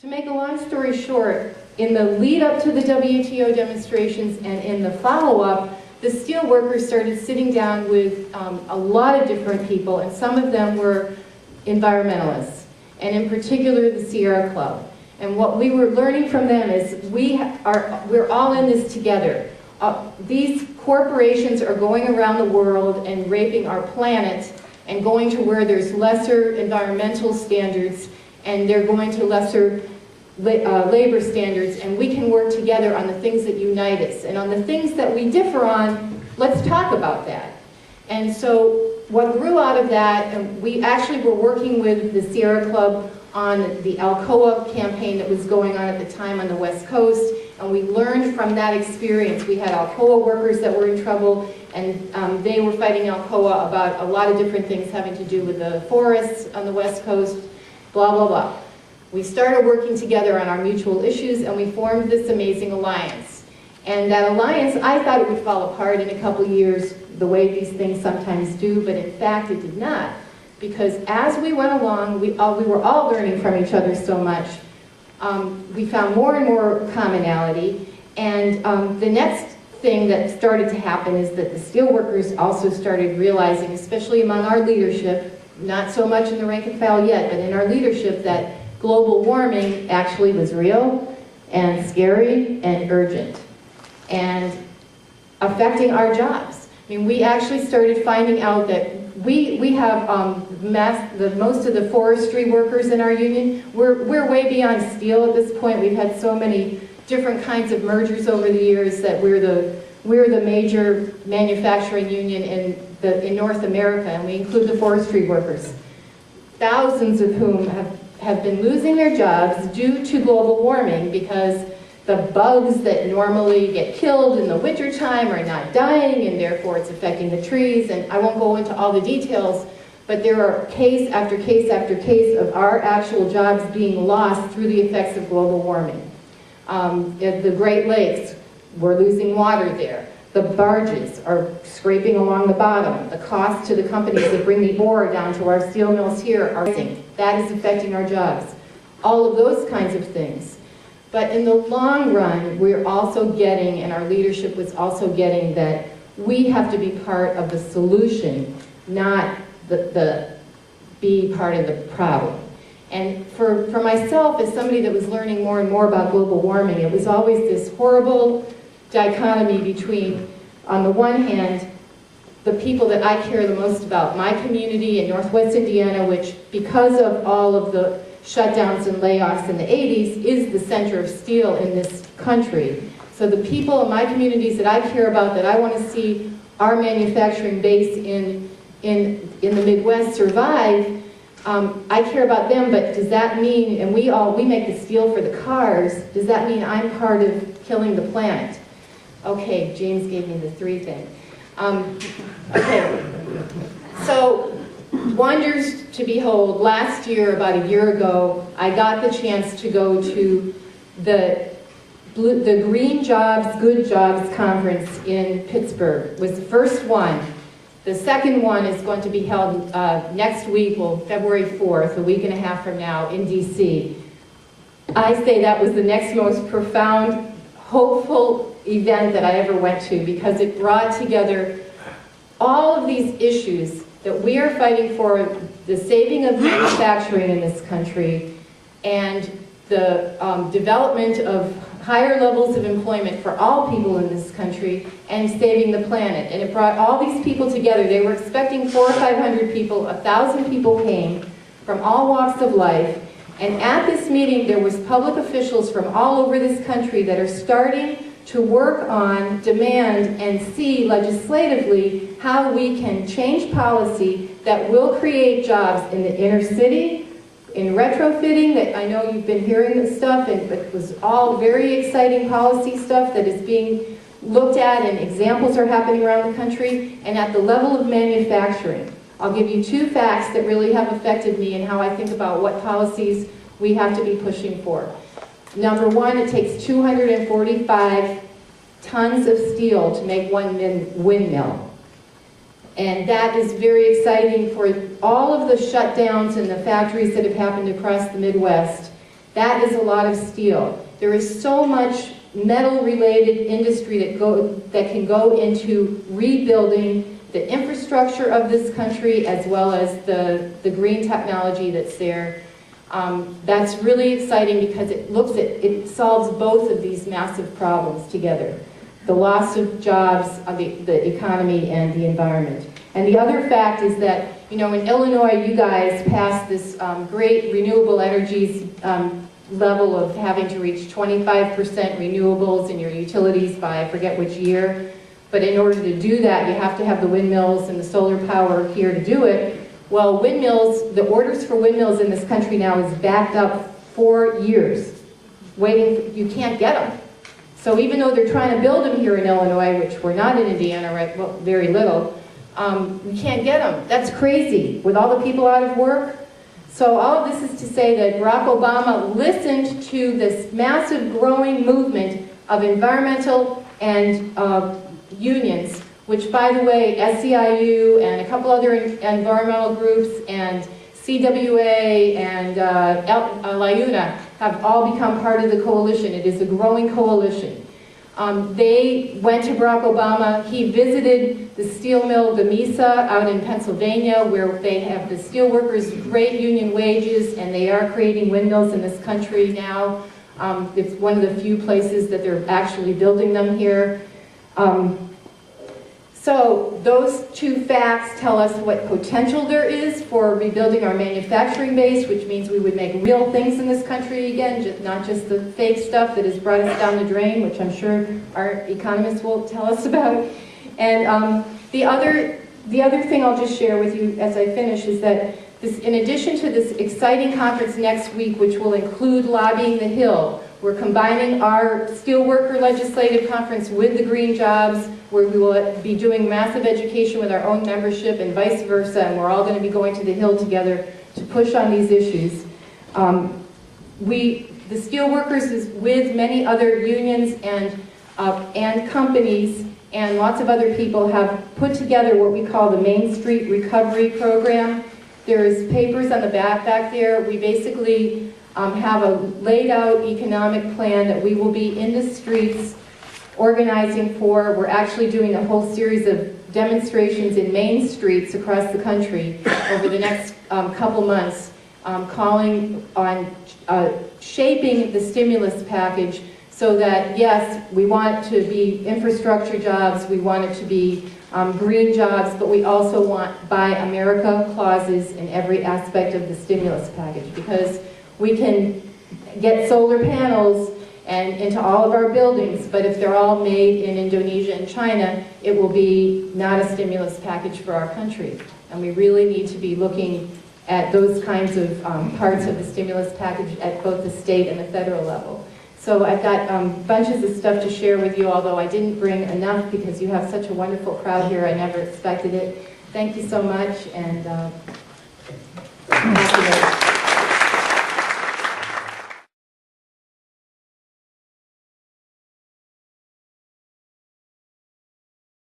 To make a long story short, in the lead up to the WTO demonstrations and in the follow-up, the steel workers started sitting down with a lot of different people, and some of them were environmentalists, and in particular the Sierra Club. And what we were learning from them is we're all in this together. These corporations are going around the world and raping our planet and going to where there's lesser environmental standards, and they're going to lesser labor standards, and we can work together on the things that unite us. And on the things that we differ on, let's talk about that. And so what grew out of that, and we actually were working with the Sierra Club on the Alcoa campaign that was going on at the time on the West Coast, and we learned from that experience. We had Alcoa workers that were in trouble, and they were fighting Alcoa about a lot of different things having to do with the forests on the West Coast, blah, blah, blah. We started working together on our mutual issues, and we formed this amazing alliance. And that alliance, I thought it would fall apart in a couple years, the way these things sometimes do, but in fact it did not. Because as we went along, we were all learning from each other so much. We found more and more commonality, and the next thing that started to happen is that the steelworkers also started realizing, especially among our leadership, not so much in the rank and file yet, but in our leadership, that global warming actually was real and scary and urgent and affecting our jobs. I mean, we actually started finding out that we have most of the forestry workers in our union. We're way beyond steel at this point. We've had so many different kinds of mergers over the years that we're the major manufacturing union in North America, and we include the forestry workers, thousands of whom have been losing their jobs due to global warming because the bugs that normally get killed in the wintertime are not dying, and therefore it's affecting the trees. And I won't go into all the details, but there are case after case after case of our actual jobs being lost through the effects of global warming. The Great Lakes, we're losing water there. The barges are scraping along the bottom. The cost to the companies that bring the ore down to our steel mills here are rising. That is affecting our jobs. All of those kinds of things. But in the long run, we're also getting, and our leadership was also getting, that we have to be part of the solution, not be part of the problem. And for myself, as somebody that was learning more and more about global warming, it was always this horrible dichotomy between, on the one hand, the people that I care the most about, my community in Northwest Indiana, which because of all of the shutdowns and layoffs in the 80s is the center of steel in this country. So the people in my communities that I care about, that I want to see our manufacturing base in the Midwest survive, I care about them, but does that mean, and we make the steel for the cars, does that mean I'm part of killing the planet? Okay, James gave me the 3 thing. Okay, so wonders to behold. Last year, about a year ago, I got the chance to go to the Green Jobs, Good Jobs conference in Pittsburgh. It was the first one. The second one is going to be held next week, well, February 4th, a week and a half from now, in DC. I say that was the next most profound, hopeful event that I ever went to, because it brought together all of these issues that we are fighting for, the saving of manufacturing in this country, and the development of higher levels of employment for all people in this country, and saving the planet. And it brought all these people together. They were expecting 400 or 500 people. 1,000 people came from all walks of life. And at this meeting, there was public officials from all over this country that are starting to work on, demand, and see legislatively how we can change policy that will create jobs in the inner city, in retrofitting, that I know you've been hearing this stuff, and it was all very exciting policy stuff that is being looked at, and examples are happening around the country, and at the level of manufacturing. I'll give you 2 facts that really have affected me and how I think about what policies we have to be pushing for. Number 1, it takes 245 tons of steel to make 1 windmill. And that is very exciting for all of the shutdowns and the factories that have happened across the Midwest. That is a lot of steel. There is so much metal-related industry that can go into rebuilding the infrastructure of this country as well as the green technology that's there. That's really exciting because it solves both of these massive problems together. The loss of jobs, the economy, and the environment. And the other fact is that, in Illinois, you guys passed this great renewable energies level of having to reach 25% renewables in your utilities by I forget which year. But in order to do that, you have to have the windmills and the solar power here to do it. Well, windmills, the orders for windmills in this country now is backed up 4 years. You can't get them. So even though they're trying to build them here in Illinois, which we're not in Indiana, right? Well, very little, we can't get them. That's crazy, with all the people out of work. So all of this is to say that Barack Obama listened to this massive growing movement of environmental and unions, which, by the way, SEIU and a couple other environmental groups and CWA and LIUNA have all become part of the coalition. It is a growing coalition. They went to Barack Obama. He visited the steel mill, the MESA, out in Pennsylvania, where they have the steel workers great union wages, and they are creating windmills in this country now. It's one of the few places that they're actually building them here. So those two facts tell us what potential there is for rebuilding our manufacturing base, which means we would make real things in this country again, not just the fake stuff that has brought us down the drain, which I'm sure our economists will tell us about. And the other thing I'll just share with you as I finish is that in addition to this exciting conference next week, which will include Lobbying the Hill, we're combining our steelworker legislative conference with the green jobs, where we will be doing massive education with our own membership and vice versa, and we're all going to be going to the Hill together to push on these issues. The steelworkers is with many other unions and companies and lots of other people have put together what we call the Main Street Recovery Program. There's papers on the back there. We basically have a laid out economic plan that we will be in the streets organizing for. We're actually doing a whole series of demonstrations in main streets across the country over the next couple months, calling on shaping the stimulus package so that, yes, we want to be infrastructure jobs, we want it to be green jobs, but we also want Buy America clauses in every aspect of the stimulus package, because we can get solar panels and into all of our buildings, but if they're all made in Indonesia and China, it will be not a stimulus package for our country. And we really need to be looking at those kinds of parts of the stimulus package at both the state and the federal level. So I've got bunches of stuff to share with you, although I didn't bring enough because you have such a wonderful crowd here. I never expected it. Thank you so much, and happy to